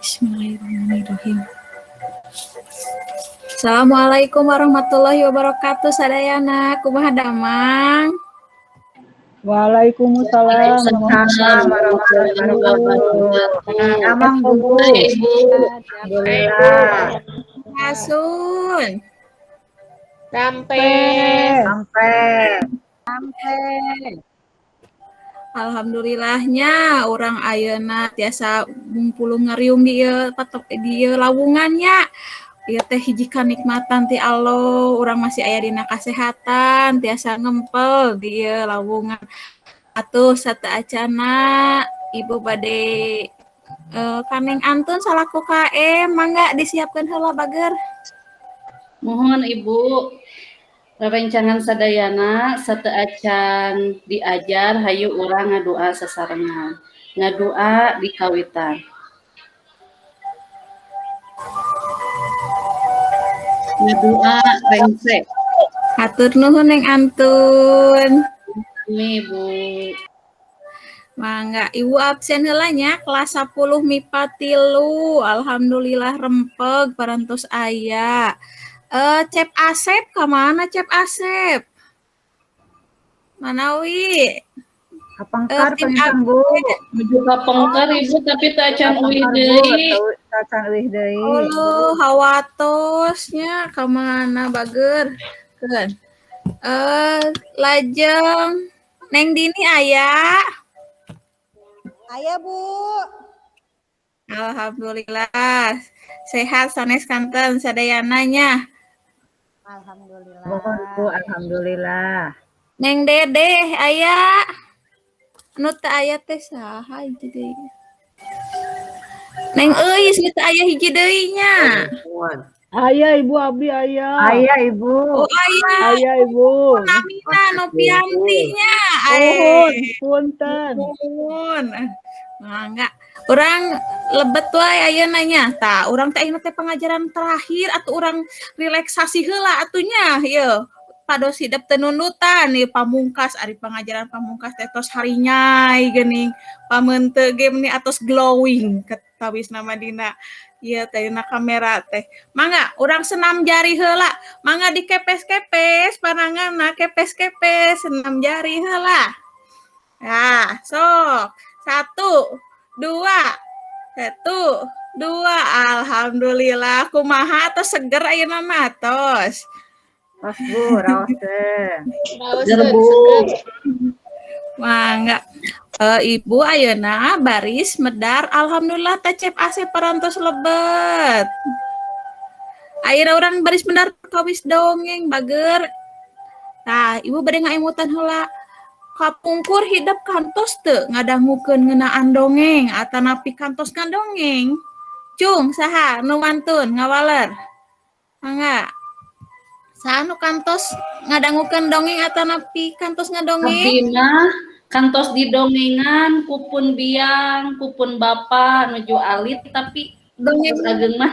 Bismillahirrahmanirrahim. Assalamualaikum warahmatullahi wabarakatuh. Sadayana, kumaha damang? Waalaikumsalam warahmatullahi wabarakatuh. Damang Bu. Alhamdulillah. Asun. Sampai. Alhamdulillahnya orang ayeuna tiasa bungpulung ngariung dieu patok dieu lawungannya. Ieu teh hiji kanikmatan ti Allah, urang masih aya dina kasehatan, tiasa ngempel dieu lawungan. Atuh sateacana Ibu bade kaneng antun salaku KM, mangga disiapkeun heula bager. Mohon Ibu rerencangan sadayana sateacan diajar hayu urang ngadua sasarengan. Ngadua di kawitan. Ngadua rengsek. Hatur nuhun Neng Antun. Ini Bu. Mangga Ibu absen heula nya kelas 10 MIPA 3. Alhamdulillah rempeg parantos aya. Cep Asep ka mana Cep Asep? Manawi? Kapangkar Tim pengintang Bu. Menuju ka pengker Ibu tapi teu acan uih deui. Tacan uih deui. Oh, hawatosnya ka mana bager? Keun. Lajeng Neng Dini aya? Aya Bu. Alhamdulillah. Sehat sanes kanten sadayananya. Alhamdulillah. Mohon Bu, alhamdulillah. Neng Dede aya? Anu teu aya teh saha hiji deui? Neng Eis nu teu aya hiji deui nya. Ayah Ibu Abi ayah. Ayah Ibu. Oh aya. Ayah Ibu. Namina Nopianti-nya. Mohon, punten. Mohon. Mangga. Urang lebet wae ayeuna nya. Tah, urang teh ayeuna teh pengajaran terakhir atuh urang relaksasi heula atunya ieu. Pados hidup teu nunutan ieu pamungkas ari pengajaran pamungkas teh tos harinyai geuning. Pameun teu ge meni atos glowing ketawis nama dina. Ieu teh na kamera teh. Mangga urang senam jari heula. Mangga dikepes-kepes pananganna kepes-kepes senam jari heula. Nah, sok. 1 2 1 2 alhamdulillah kumaha tos seger ayeuna mah tos. Tos Bu, raos teh. Gerbu. Mangga. Ibu ayeuna baris medar alhamdulillah teh Cep Asep parantos lebet. Ayeuna urang baris medar kawis dongeng bager. Tah, Ibu bade ngaemutan heula. Kapungkur hidup kantos teu ngadangukeun ngeunaan dongeng atanapi kantos ngandongeng. Cung saha nu mantun ngawaler? Mangga. Saha nu kantos ngadangukeun dongeng atanapi kantos ngadongeng? Abdi mah kantos didongengan kupun biang, kupun bapa nuju alit tapi Dongeng kantos ageng mah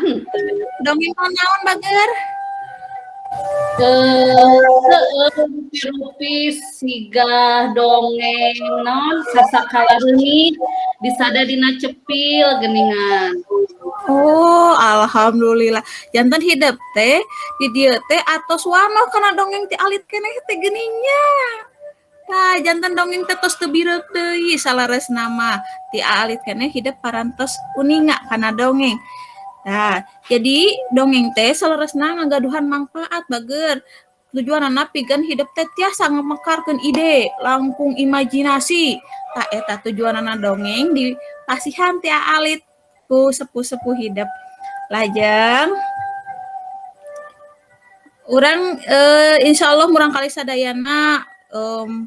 dongeng naon bager? rupi-rupi siga dongeng non sasakala reuni disada dina cepil geuningan. Oh, alhamdulillah. Janten hidup teh di dieu teh atos wanoh kana dongeng ti alit keneh teh geuningnya. Tah, janten dongeng teh tos teu bireuk deui salaresna mah. Ti alit keneh hidup parantos kuninga kana dongeng. Nah, jadi dongeng teh salaresna ngagaduhan manfaat bager. Tujuanna pikeun hidup teh tiasa ngamekarkeun ide, langkung imajinasi. Tah eta tujuanna dongeng dipasihan ti alit ku sepuh-sepuh hidup. Lajeng urang insyaallah murang kali sadayana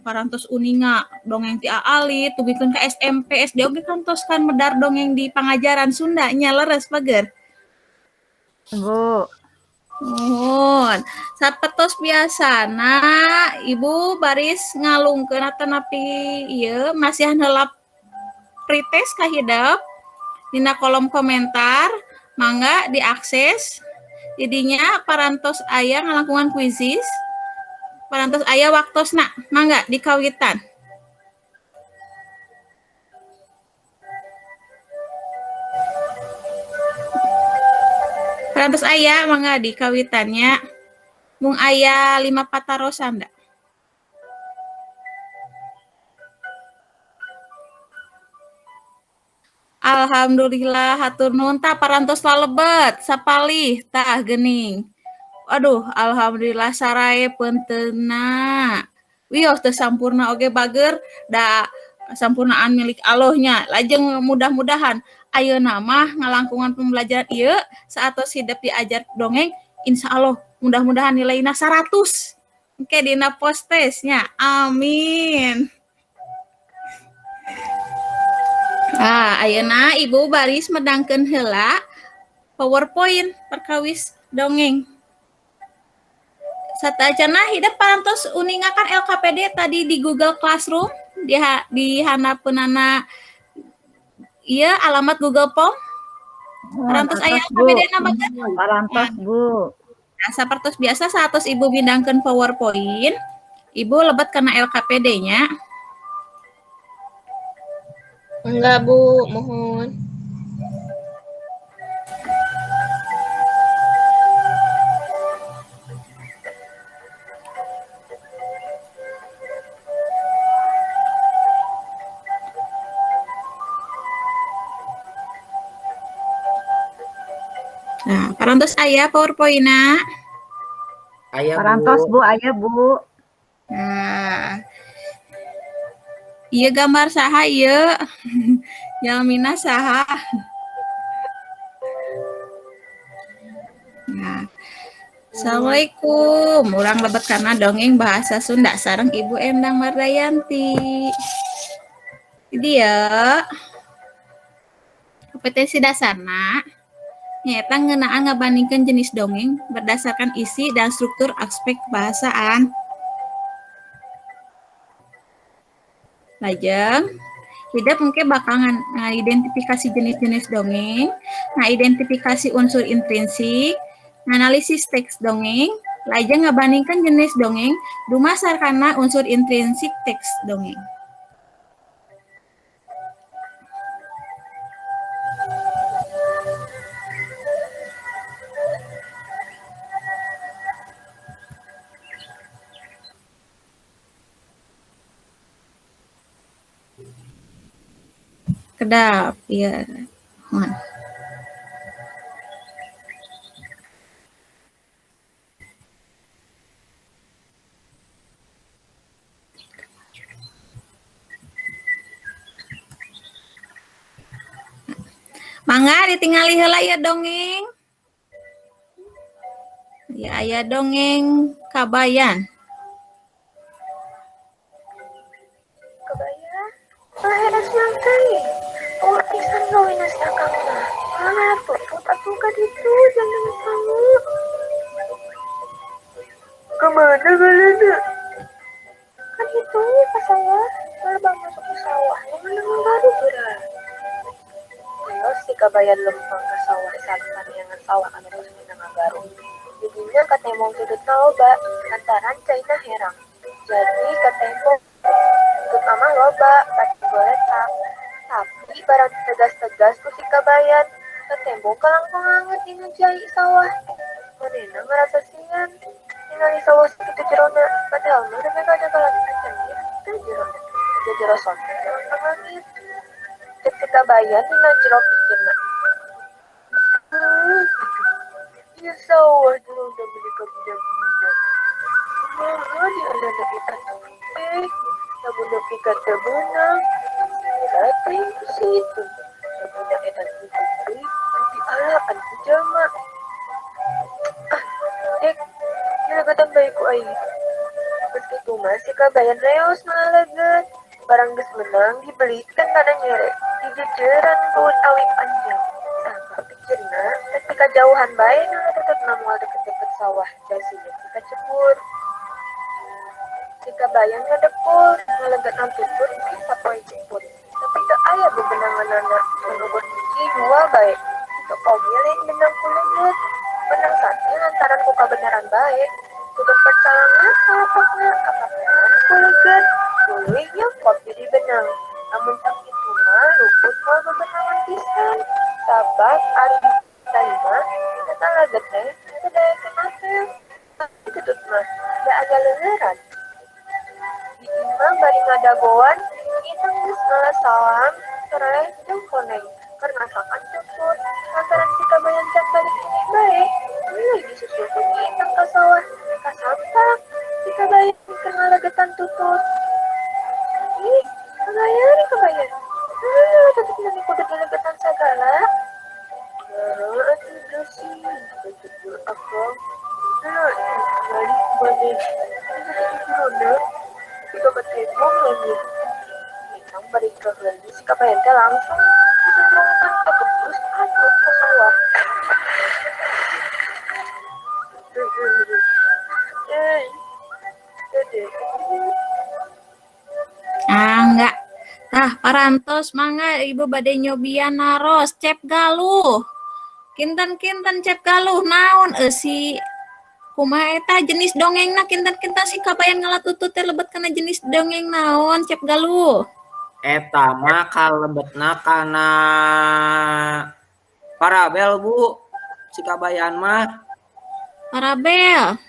parantos uninga dongeng ti alit tugikeun ka SMP SD oge kantos kan medar dongeng di pangajaran Sunda nya leres bager. Bu. Nuhun. Sapertos biasana Ibu baris ngalungkeun atanapi ieu masihan heula pretest ka hidup dina kolom komentar mangga diakses didinya parantos aya ngalangkungan kuisis parantos aya waktosna mangga dikawitan. Parantos aya mangga di kawitannya. Mung aya 5 patarosan da. Alhamdulillah hatur nuhun tah parantos lalebet sapalih tah geuning. Aduh, alhamdulillah sarae penteuna. Wios teu sampurna oge bager da sampurnaan milik Allahnya. Lajeng mudah-mudahan ayeuna mah ngalangkungan pembelajaran ieu saatos hidup diajar dongeng insyaallah mudah-mudahan nilainya 100. Engke dina postesnya. Amin. Ayeuna Ibu baris medangkeun heula PowerPoint perkawis dongeng. Satacana hidup parantos uningakan LKPD tadi di Google Classroom di handapkeunana ieu alamat Google Form. Parantos aya LKPD na bageun. Parantos Bu. Nah, sapertos biasa saatos Ibu bidangkeun PowerPoint, Ibu lebet kana LKPD-nya. Enggak, Bu, mohon. Nah, parantos aya PowerPoint-na. Aya Parantos Bu, aya Bu. Nah, ieu gambar saha ieu? Yalmina saha? Nah, Assalamualaikum. Urang lebet kana dongeng bahasa Sunda sareng Ibu Endang Mardayanti. Dia kompetensi dasarna nyaeta ngeunaan ngabandingkeun jenis dongeng berdasarkan isi dan struktur aspek bahasaan. Lajeng hidup mungkin bakal ngidentifikasi jenis-jenis dongeng, ngidentifikasi unsur intrinsik, analisis teks dongeng, lajeng ngabandingkan jenis dongeng dumasarkanna unsur intrinsik teks dongeng. Kedap, iya. Mohon. Mangga ditingali heula ya dongeng. Ya aya dongeng Kabayan. Kabaya, laheras mangkai. Ulah pisan gawin nasi akangna. Malah tutut atuh ka ditu jangan kamu. Kemana galana? Kan itu pas saya terbang masuk ke sawah. Yang baru berat. Ayo si kabayan lempang ke sawah sartan yang sawah anu terus minang baru. Jadinya katemong sudut loba lantaran China herang. Jadi katemong terutama loba pasti goletak. Tapi barang tegas-tegas ku si kabayan katemong kalangkung anget dina jai sawah. Manena ngerasa sian ningali sawah segitu jerona padahal mah mereka ada kalan acan dia itu jerona ada jero sontek kalangkung angit. Cek si kabayan dina jero pikirna. Ya sawah dulu udah menikah benda-benda. Kumaha di alana kita teh, sabuna pika teh benang. Rata yang ke situ. Sabuna edan putri, di alaan ku jama. Kira kata baikku ai. Meski itu masih kabayan reos ngalaget. Barang geus menang dibelikan kada nyere. Di jejeran gaun awi panjang. Sangka pikirna, ketika jauhan bae nah tetep namual deket-deket sawah jasinya kita cebur. Jika bayang ngedekul, ngelegat namputut bisa poe jemput. Tapi teu aya bebenangan anak, menubur hiji dua bae. Itu oge lain benang kuleget. Benang sate lantaran ku kabenaran bae. Tutup percalangan kalapakna, kapakna kuleget. Tuluy kopi di benang. Namun tak itu mah luput mah bebenangan pisan. Sabat ari talima, kita laget betul akang. Nah, kembali kembali. Roda, jika ketepong lagi. Ikang balik ke lagi, si kabayan teh langsung disetrongkan ke kebus atau ke sawah. Eh, dede. Enggak. Tah, parantos mangga ibu bade nyobian naros cep galuh. Kinten-kinten cep galuh naon si kumaha eta jenis dongengna kinten-kinten si kabayan ngalatutut teh lebet kana jenis dongeng naon cep galuh. Eta mah kalebetna kana parabel Bu. Si kabayan mah. Parabel.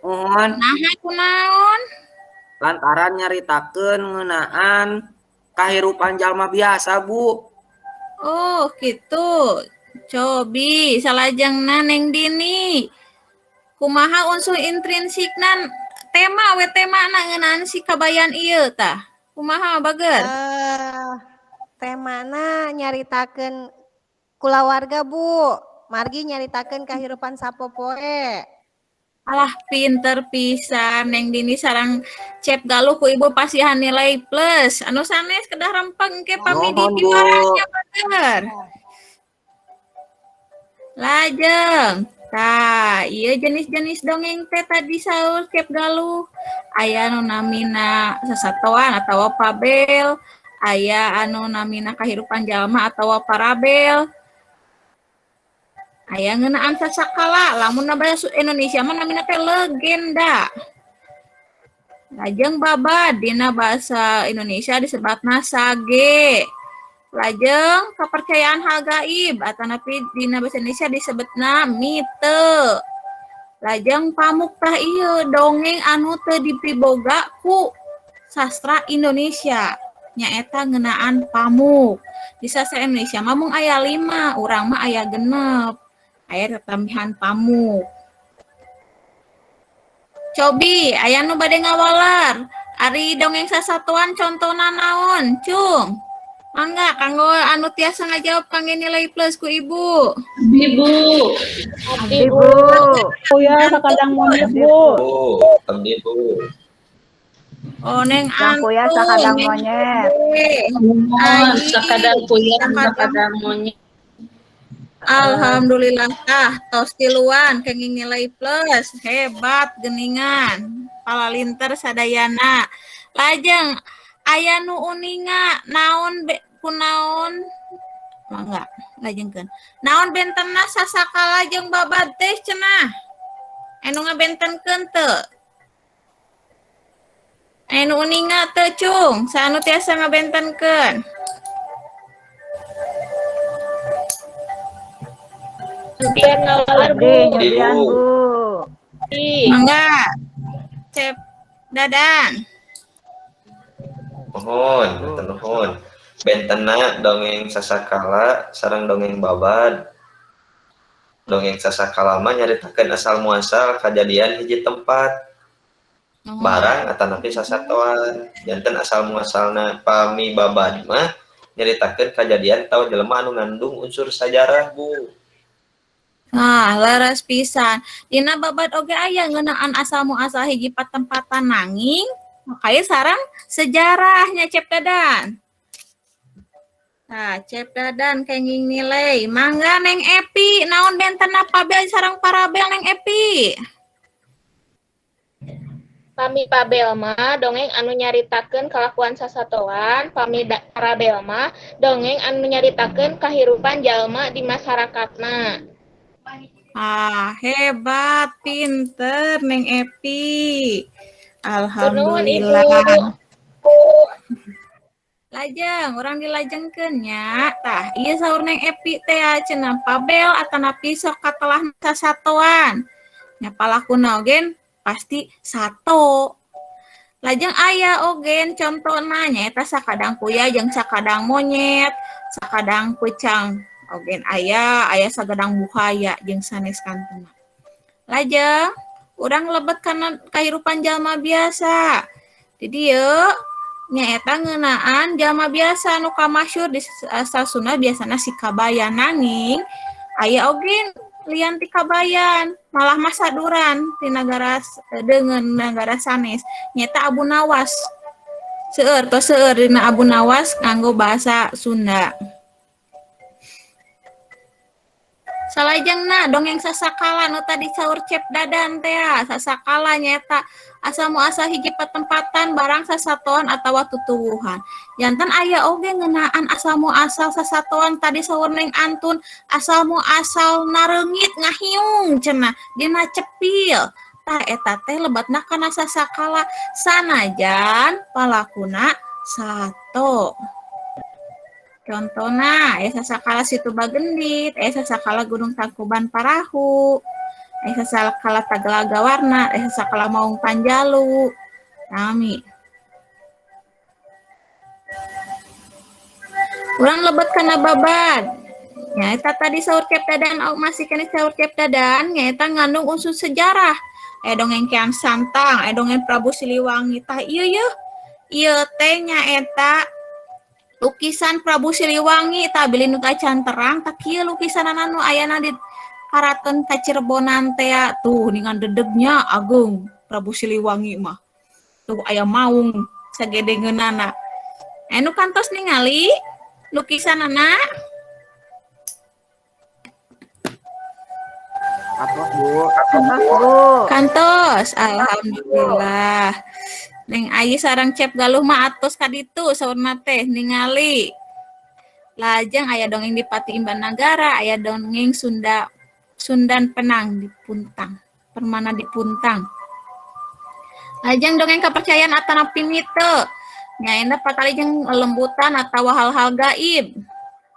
Mohon Nah, kunaon? lantaran nyaritakeun ngeunaan kahirupan jalma biasa Bu. Oh, gitu. Cobi salajengna Neng Dini. Kumaha unsur intrinsikna tema we temana ngeunaan si kabayan ieu tah. Kumaha bager? Temana nyaritakeun kulawarga Bu. Margi nyaritakeun kahirupan sapopoe. Alah pinter pisan Neng Dini sareng cep galuh ku ibu pasihan nilai plus. Anu sanes kedah rempeng ke pamidi Mohon, Bu. pimarahnya bager. Lajeng. Tah, ieu jenis-jenis dongeng teh tadi saur cep galuh. Aya anu namina sasatoan atawa pabel, aya anu namina kahirupan jalma atawa parabel. Aya ngeunaan sasakala, lamun bahasa Indonesia mah namina teh legenda. Lajeng babad dina bahasa Indonesia disebutna sage. Lajeng kepercayaan hal gaib atanapi dina bahasa Indonesia disebutna mite. Lajeng pamuk tah ieu dongeng anu teu dipiboga ku sastra Indonesia. Nyaeta ngeunaan pamuk. Di sastra Indonesia mah mung aya 5, urang mah aya 6. Aya tatambihan pamuk. Cobi, aya nu bade ngawalar. Ari dongeng sasatuan contona naon, Cung? Mangga kanggo anu tiasa ngajawab kangge nilai plus ku Ibu. Ibu. Abdi Bu. Oh ya, sakadang monyet Bu. Abdi Bu. Oh, Neng Sang kuya Antun, sakadang Neng monyet. Mohon Ai, sakadang kuya sakadang. sakadang monyet. Alhamdulillah tah tos tiluan kenging nilai plus. Hebat geuningan. Palalinter sadayana. Lajeng aya nu uninga naon kunaon mangga lajengkeun. Naon bentenna sasakala jeung babad teh cenah? Anu ngabentenkeun teu? Anu uninga teu Cung? Saanu tiasa ngabentenkeun? Biar ngawalar Bu. Abdi nyobian Bu. Mangga. Cep Dadan. Mohon, hatur nuhun. Bentena dongeng sasakala sareng dongeng babad. Dongeng sasakala mah nyaritakeun asal muasal kajadian hiji tempat. Barang atanapi sasatoan. Janten asal muasalna pami babad mah nyaritakeun kajadian tau jelema anu ngandung unsur sajarah Bu. Nah, leres pisan. Dina babad oge aya ngeunaan asal muasal hiji patempatan nanging makanya sareng sejarahnya Cep Dadan. Nah, Cep Dadan kenging nilai. Mangga Neng Epi, naon bentenna pabel sareng parabel Neng Epi? Pami pabel mah dongeng anu nyaritakeun kalakuan sasatoan, pami parabel mah dongeng anu nyaritakeun kahirupan jalma di masyarakatna. Ah, hebat, pinter Neng Epi. Nuhun Ibu. Alhamdulillah. Lajeng, orang dilajengkeun nya. Tah, ieu saur Neng Epi teh cenah pabel atanapi sok katelah sasatoan. Nya palakuna ogen pasti sato. Lajeng aya ogen contona nyaeta sakadang kuya jeung sakadang monyet, sakadang kucang. Ogen aya sagadang buhaya jeung sanes kantuna. Lajeng urang lebet kana kahirupan jalma biasa. Di dieu nyaeta ngeunaan jalma biasa nu kamasyhur di sasuna biasana si kabayan nanging aya oge lian ti kabayan, malah masaduran di negara dengan negara sanes. Nyata Abu Nawas. Seueur dina Abu Nawas nganggo bahasa Sunda. Salajengna dongeng sasakala nu tadi saur Cep Dadan teh sasakala nyata asa muasal hiji patempatan barang sasatoan atawa tutuwuhan. Janten aya oge ngeunaan asal muasal sasatoan tadi saur Neng Antun asal muasal nareungit ngahiung cenah dina cepil. Tah eta teh lebatna kana sasakala sanajan palakuna sato. Contohna, sasakala Situ Bagendit, sasakala Gunung Tangkuban Parahu, sasakala Tagalaga Warna, sasakala Maung Panjalu. Nami. Urang lebet kana babad. Nyaeta tadi saur Cep Dadan masih kena saur Cep Dadan, nyaeta ngandung unsur sejarah. Dongeng Kian Santang, dongeng Prabu Siliwangi. Tah ieu ieu teh nyaeta lukisan Prabu Siliwangi tabili nu can terang tak kieu lukisanana nu ayana di karaton ka Cirebonan teh tuh dengan dedegnya agung Prabu Siliwangi mah tuh aya maung sagede ngeunana nu kantos ningali lukisanana Atos Bu. kantos alhamdulillah. Neng Ayi sarang Cep Galuh mah atos kaditu saurna teh ningali. Lajeng aya dongeng di Pati Imban Nagara, aya dongeng Sundan Penang di Puntang, Permana di Puntang. Lajeng dongeng kepercayaan atana pimite. Nyaena patali jeung lembutan atawa hal-hal gaib.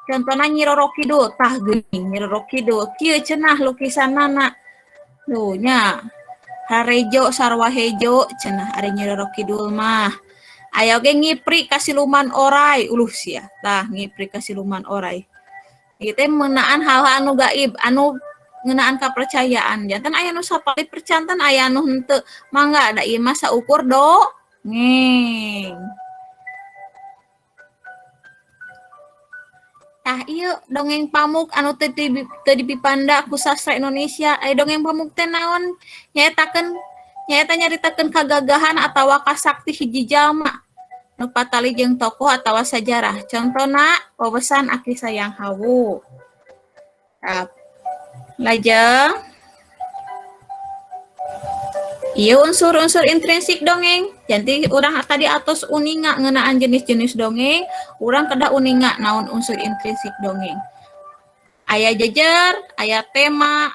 Contohna Nyi Roro Kidul, tah geuning Nyi Roro Kidul. Kieu cenah lukisanana. Tuh nya. Harejo sarwa hejo cenah ari Nyi Roro Kidul mah. Aya oge ngipri ka siluman oray. Sia, tah ngipri ka siluman oray. Ieu teh meunaan hal-hal anu gaib, anu ngeunaan kapercayaan. Janten aya nu sapali percanten, aya anu henteu. Mangga da ieu mah saukur dongeng. Tah ieu dongeng pamuk anu teu dipipanda ku sastra Indonesia. Dongeng pamuk teh naon? Nyaeta nyaritakeun kagagahan atawa kasakti hiji jalma nu patali jeung tokoh atawa sajarah. Contona Wawasan Aki Sayang Hawu. Lajeng ieu unsur-unsur intrinsik dongeng. Jadi urang tadi atos uninga ngeunaan jenis-jenis dongeng, urang kedah uninga naon unsur intrinsik dongeng. Aya jejer, aya tema,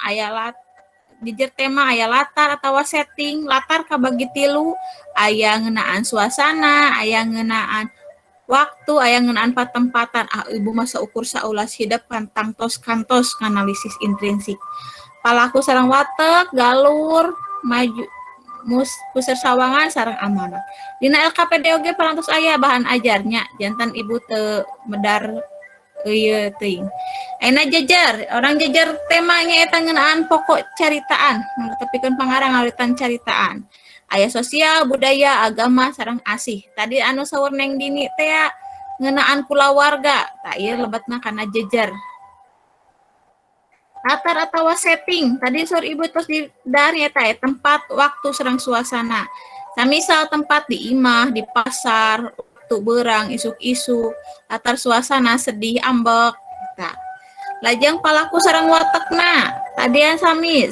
jejer tema aya latar atawa setting. Latar kabagi tilu, aya ngeunaan suasana, aya ngeunaan waktu, aya ngeunaan patempatan. Ibu masa ukur saulas hidup kantos analisis intrinsik. Palaku sareng watek, galur, maju puseur sawangan sareng amanah. Dina LKPD oge parantos aya bahan ajarnya, jantan ibu teu medar ieu teuing. Ayeuna jejer, orang jejer temanya eta ngeunaan pokok caritaan, ngatepikeun pangarang ngawitan caritaan. Aya sosial, budaya, agama sareng asih. Tadi anu saur Neng Dini teh ngeunaan kulawarga, tah ieu lebetna kana jejer. Latar atawa setting, tadi saur ibu tos di dari eta tempat, waktu sareng suasana. Samisal tempat di imah, di pasar, waktu beurang, isuk-isuk, latar suasana sedih, ambek. Nah, lajeng palaku sareng watekna. Tadian sami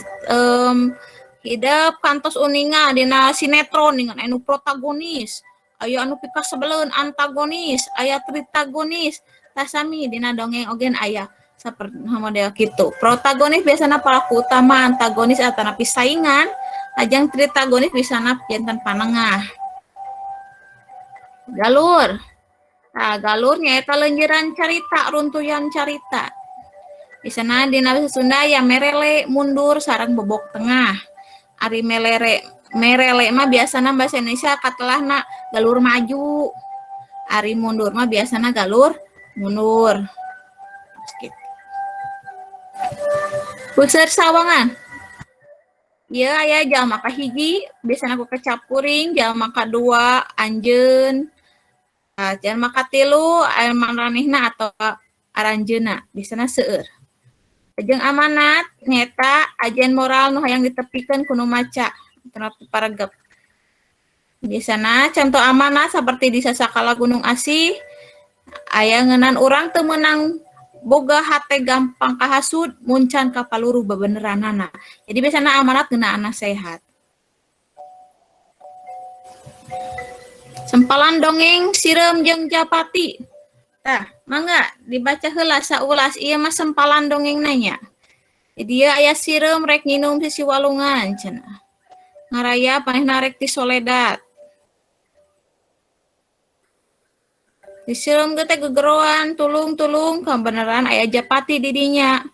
hidup kantos uninga dina sinetron dengan anu protagonis. Aya anu pika sebeleun antagonis, aya tritagonis. Tah sami dina dongeng ogen aya saperti model kitu. Protagonis biasana palaku utama, antagonis atanapi saingan, lajeng tritagonis biasana janten panengah. Galur. Nah, galur nyaeta leunjeuran carita, runtuyan carita. Biasana dina bahasa Sunda ya merele mundur sareng bobok tengah. Ari merele mah biasana bahasa Indonesia katelahna galur maju. Ari mundur mah biasana galur mundur. Gitu. Puseur sawangan. Ieu aya jalma kahiji, biasana ku kecapuring, jalma kadua anjeun. Jalma katilu aya manranehna atau aranjeuna, biasana seueur. Jeung amanat nyata ajen moral nu hayang ditepikeun ku nu maca terapi paragraf. Biasana contoh amanat seperti di sasakala Gunung Asih aya ngeunaan urang teu meunang boga hate gampang kahasud muncan ka paluru bebeneranana. Jadi biasana amanat ngeunaan nasihat. Sempalan dongeng Sireum jeung Japati. Tah, mangga dibaca heula saulas ieu mah sempalan dongeng nanya. Jadi ieu aya sireum rek nginum sisi walungan cenah. Ngaraya panehna rek ti soledad. Di sireum ge teh gegeroan tulung kebenaran aya Japati di dinya.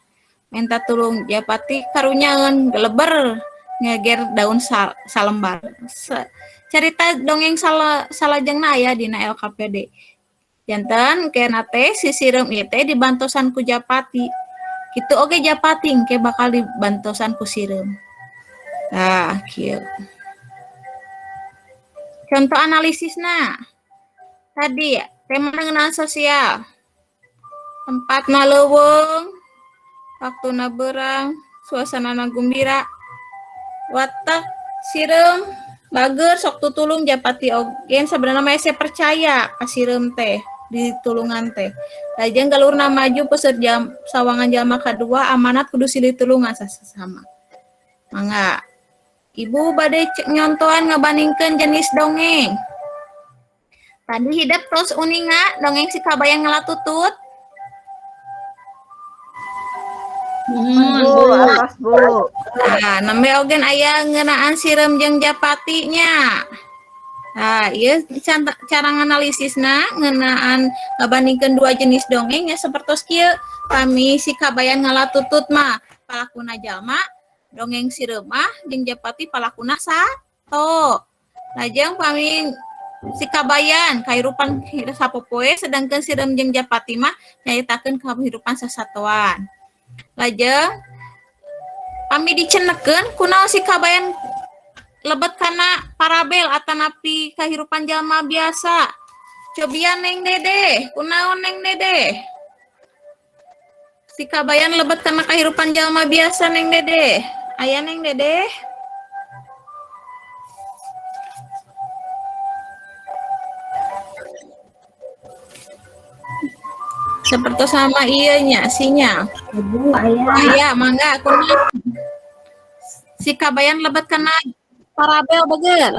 Minta tulung Japati karunyaeun geleber ngeger daun salembar. Carita dongeng salajengna aya dina LKPD. Janten kena teh si sireum ieu teh dibantosan ku Japati. Kitu oge Japati engke bakal dibantosan ku sireum. Nah, kieu. Contoh analisisna. Tadi tema ngeunaan sosial. Tempatna leuweung, waktuna beurang, suasanana gumbira. Watak sireum bager sok tutulung Japati ogen sebenarnya mah saya percaya ka sireum teh di tulungan teh. Lajeng galurna maju peuseur sawangan jalma kadua amanat kudu silih tulungan sasama. Mangga Ibu bade nyontohan ngabandingkeun jenis dongeng. Tadi hidup terus uninga dongeng si kabayang ngelatutut. Bu, awas Bu. Nah, nembe ogen aya ngeunaan sireum jeung Japatinya. Nah, ieu cara nganalisisna ngeunaan ngabandingkeun dua jenis dongeng ya sapertos kieu. Kami si kabayan ngalatutut mah palakuna jalma, dongeng sireum mah jeung Japati palakuna sato. Lajeng pami si kabayan kahirupan sapopoe sedangkeun sireum jeung Japati mah nyaritakeun kahirupan sasatoan. Lajeng pami dicenekeun kunaon si kabayan lebet kana parabel atanapi kahirupan jalma biasa. Cobian Neng Dede, kunaon Neng Dede? Si kabayan lebet kana kahirupan jalma biasa Neng Dede. Aya Neng Dede? Seperti sama ianya sinya. Ibu, ayah. Aya, mangga kunaon? Si kabayan lebet kana parabel beger.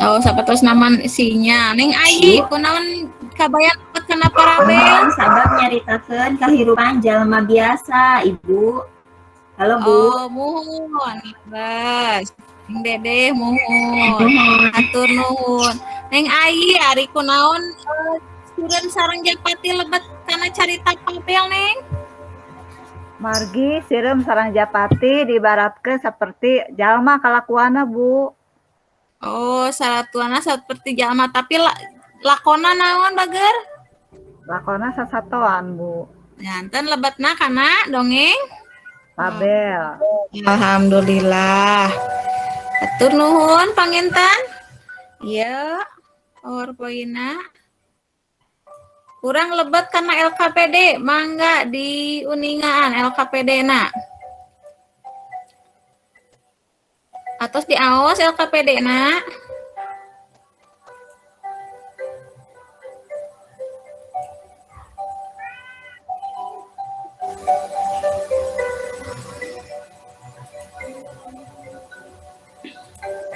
Oh, sapertos naman sinya. Neng Ayi, kunaon kabayan lebet kana parabel? Sabab nyaritakeun kahirupan jalma biasa, Ibu. Halo, Bu. Oh, muhun. Bas. Neng Dede muhun. Atur nuhun. Neng Ayi, ari kunaon sireum sareng Japati lebet kana carita parabel, Neng? Margi sireum sareng Japati diibaratkeun saperti jalma kalakuanna, Bu. Oh, saratuana seperti jalma tapi lakona naon bager? Lakona sasatoan, Bu. Janten lebetna kana dongeng? Tabel. Alhamdulillah. Atur nuhun panginten. Iya, PowerPoint-na. Kurang lebet karena LKPD, mangga di uningan LKPD-na. Atos di aos LKPD-na.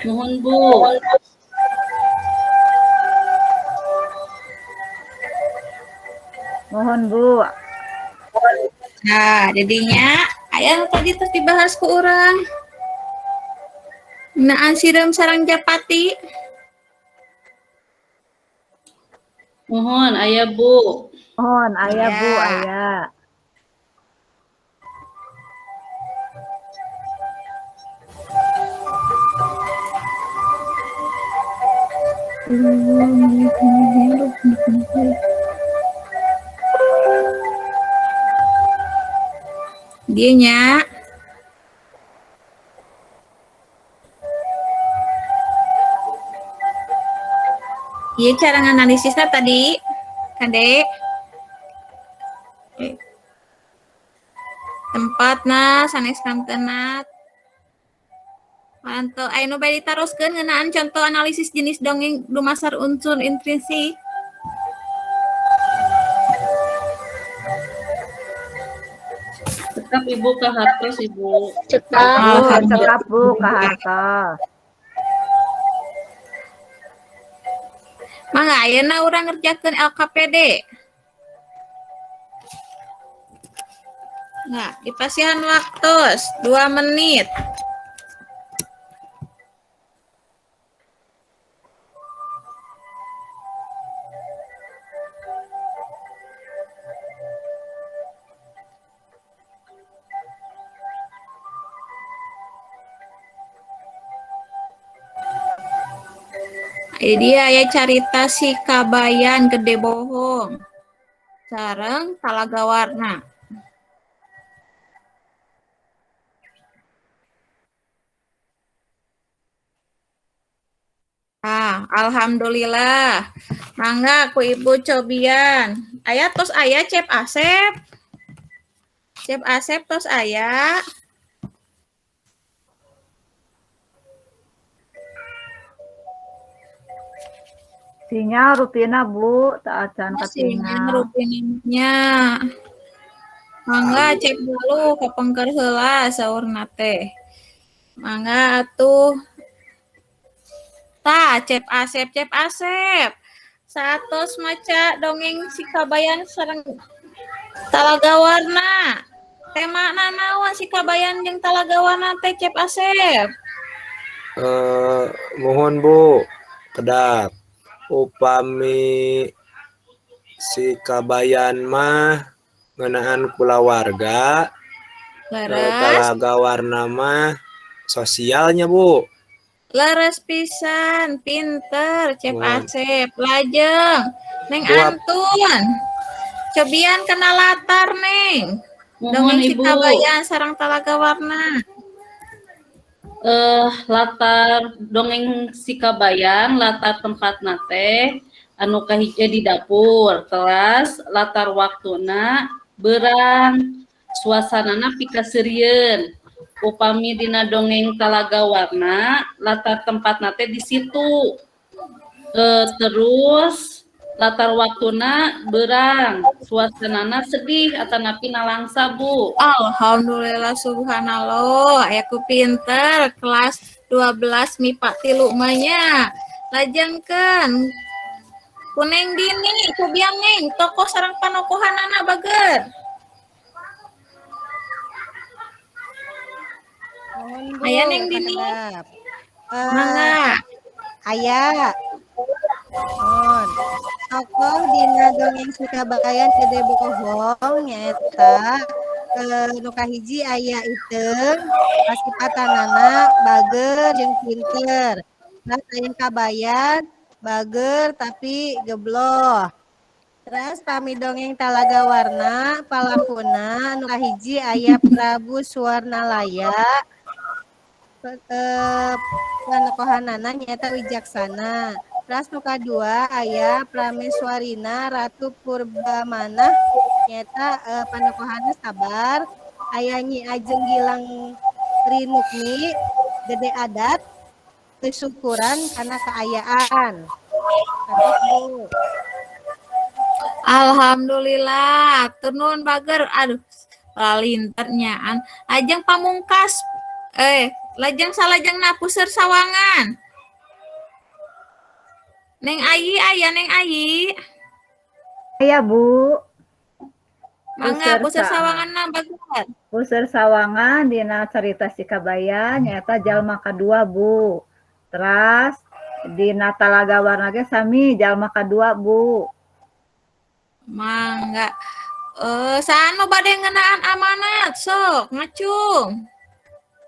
Mohon Bu. Mohon, Bu. Nah, jadinya aya tadi terus dibahas ku urang. Naan sireum sareng Japati. Mohon aya Bu. Mohon, ayah, Ya. Bu, ayah. Dianya. Iya cara nganalisisnya tadi, Kade. Tempatna sanes kantenat. Mantap. Ayo bae diteruskeun ngeunaan contoh analisis jenis dongeng dumasar unsur intrinsik. Cekap Ibu ke hartos Ibu. Cekap. Bu, cekap Bu, ke hartos. Mangga ayeuna urang ngerjakeun LKPD. Nah, dipasihan waktu 2 menit. Ini dia ya carita si Kabayan Gede Bohong sareng Talaga Warna. Alhamdulillah. Mangga ku Ibu cobian. Aya tos aya Cep Asep. Cep Asep tos aya. Sinyal rutina Bu, tak acan Sinyal ketinggal. rutinnya. Mangga cek dulu kapengker heula saurna teh. Mangga atuh. Tah, Cep Asep. Satos maca dongeng si Kabayan sareng Talaga Warna. Tema naon si Kabayan jeung Talaga Warna teh Cep Asep? Mohon Bu, kedap. Upami si Kabayan mah ngeunaan kulawarga, Leres. Talaga Warna mah sosialnya Bu. Leres pisan, pinter, Cep Wah. Asep, lajeng, Neng Buat. Antun, cobian kena latar Neng, Mohon dongeng si Ibu. Kabayan sareng Talaga Warna. Latar dongeng si Kabayan, latar tempatna teh anu kahiji di dapur, kelas latar waktuna berang, suasanana pikasirieun. Upami dina dongeng Talaga Warna, latar tempatna teh di situ. Terus latar waktuna berang, suasanana sedih atanapi nalangsa Bu. Alhamdulillah subhanallah, aku pinter, kelas 12 MIPA 3 manya. Lajengkeun. Kuneng Dini, cobian Neng, tokoh sareng panokohanana bager. Mohon Bu, Aya Neng Dini. kadap. Mangga. Aya. Mohon. Tokoh dina dongeng si Kabayan Gede Bohong nyaeta nu kahiji aya Iteung, pasipatanana bager jeung pinter. Nah, aya Kabayan bager tapi gebloh. Terus pami dongeng Talaga Warna palakuna nu kahiji aya Prabu Suwarnalaya. Panokohanana nyaeta wijaksana. Terus nu kadua aya Prameswarina Ratu Purbamana nyaeta panokohanna sabar. Aya Nyi Ajeng Gilang Rinukmi Gede Adat kesyukuran karena keayaan. Terus Bu. Alhamdulillah, turun bager. Aduh, lalinternyaan. Ajeng pamungkas. Lajeng salajengna puseur sawangan. Neng Ayi aya Neng Ayi. Aya Bu, Mangga puseur Puseur sawanganna bager. puseur sawangan dina carita si Kabayan nyaeta jalma kadua Bu. Teras dina Talaga Warna ge sami jalma kadua Bu. Mangga. Sanu bade ngeunaan amanat sok ngacung.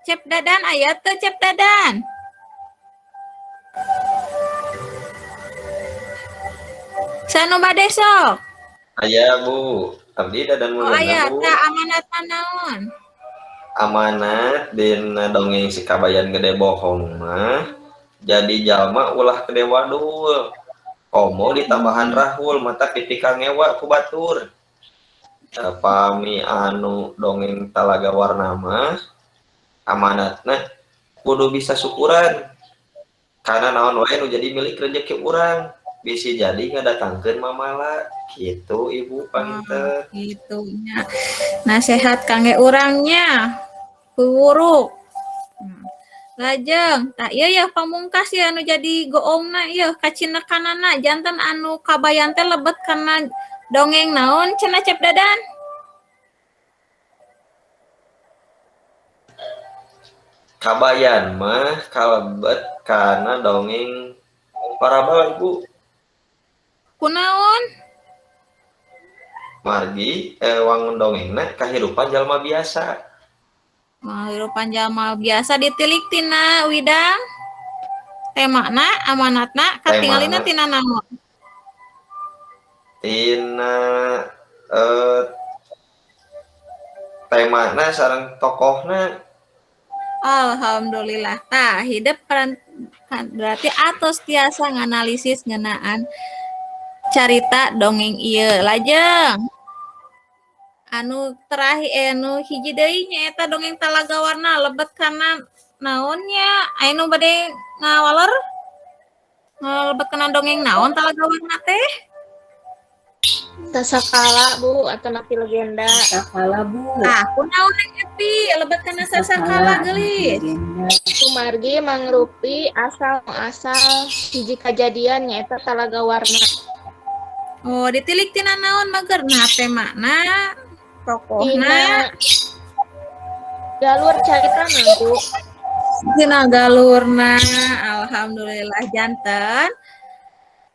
Cep Dadan aya teu Cep Dadan? Sanu bade sok? Aya Bu, abdi dadan Oh mulana aya Bu. teh amanatna naon? Amanat dina dongeng si Kabayan Gede Bohong mah jadi jalma ulah Gede Wadul. komo ditambahan rahul mata pipika ngewa ku batur. Pami anu dongeng Talaga Warna mah amanatna kudu bisa syukuran karena naon wae nu jadi milik rezeki urang bisa jadi ngadatangkeun mamala gitu ibu panginten. Gitu nya. Nasehat kangge urangnya buruk. Lajeng, tak iya ya pamungkas ya anu jadi goongna ieu kacinekanana janten anu kabayan teh lebet karena dongeng naon cenah Cep Dadan? Kabayan mah kalebet karena dongeng parabel ibu. Kunaon? Margi wangun dongengna kahirupan jalma biasa. Hirupan jalma biasa ditilik tina widang. Temana amanatna katingalina tina naon? Tina temana sareng tokohna. Alhamdulillah. Tah hidup berarti atos tiasa nganalisis ngeunaan carita dongeng ieu. Lajeng anu terakhir anu hiji deui nyaeta dongeng Talaga Warna lebet kana naonnya anu bade ngawaler lebet kana dongeng naon Talaga Warna teh? Sasakala Bu atau napi legenda. Sakala Bu. Kunaon Epi lebet kana sasakala geulis. Sumargi mangrupi asal hiji kajadian nyaeta Talaga Warna. Oh, ditilik tina naon magerna temana tokohna Tina galur caritana Bu. tina galurna. Alhamdulillah janten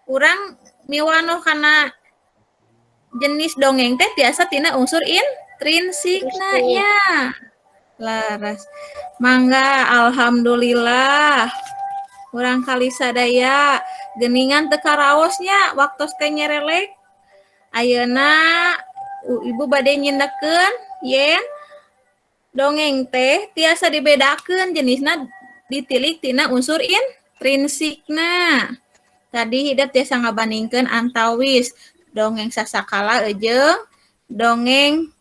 urang miwanoh kana jenis dongeng teh biasa tina unsur intrinsikna nya. Laras. Mangga alhamdulillah. Urang kali sadaya geuningan teu karaosnya waktos teh nyerelek. Ayeuna ibu bade nyindekeun yen dongeng teh tiasa dibedakeun jenisna ditilik tina unsur intrinsikna. Tadi hidup tiasa ngabandingkeun antawis dongeng sasakala jeung dongeng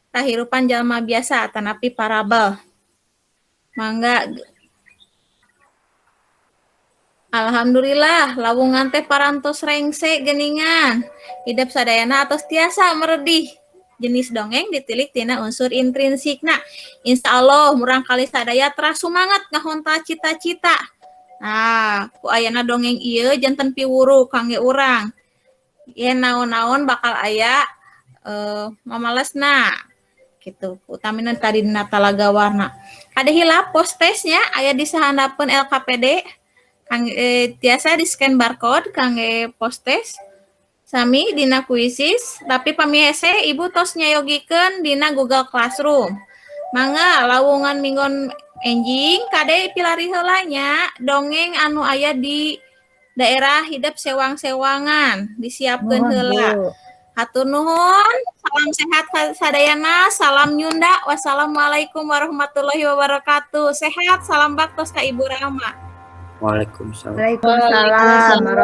kahirupan jalma biasa atanapi parabel. Mangga alhamdulillah lawungan teh parantos rengse geuningan. Hidup sadayana atos tiasa meredih jenis dongeng ditilik tina unsur intrinsikna. Insyaallah murang kali sadaya teras sumangat ngahonta cita-cita. Nah, ku ayana dongeng ieu janten piwuru kangge urang. Yen naon-naon bakal aya mamalesna gitu. Utamina tadi dina Talaga Warna. Ada hilap postesnya aya di sahandapeun LKPD. Kangge tiasa di scan barcode kangge postes. Sami dina kuisis, tapi pamiese ibu tos nyayogikeun dina Google Classroom. Mangga lawungan minggon enjing kade pilari heula nya dongeng anu aya di daerah hidup sewang-sewangan disiapkeun heula. Hatur nuhun, salam sehat sadayana, salam nyunda. Wassalamualaikum warahmatullahi wabarakatuh. Sehat, salam baktos ka Ibu Rama. Waalaikumsalam. Waalaikumsalam warahmatullahi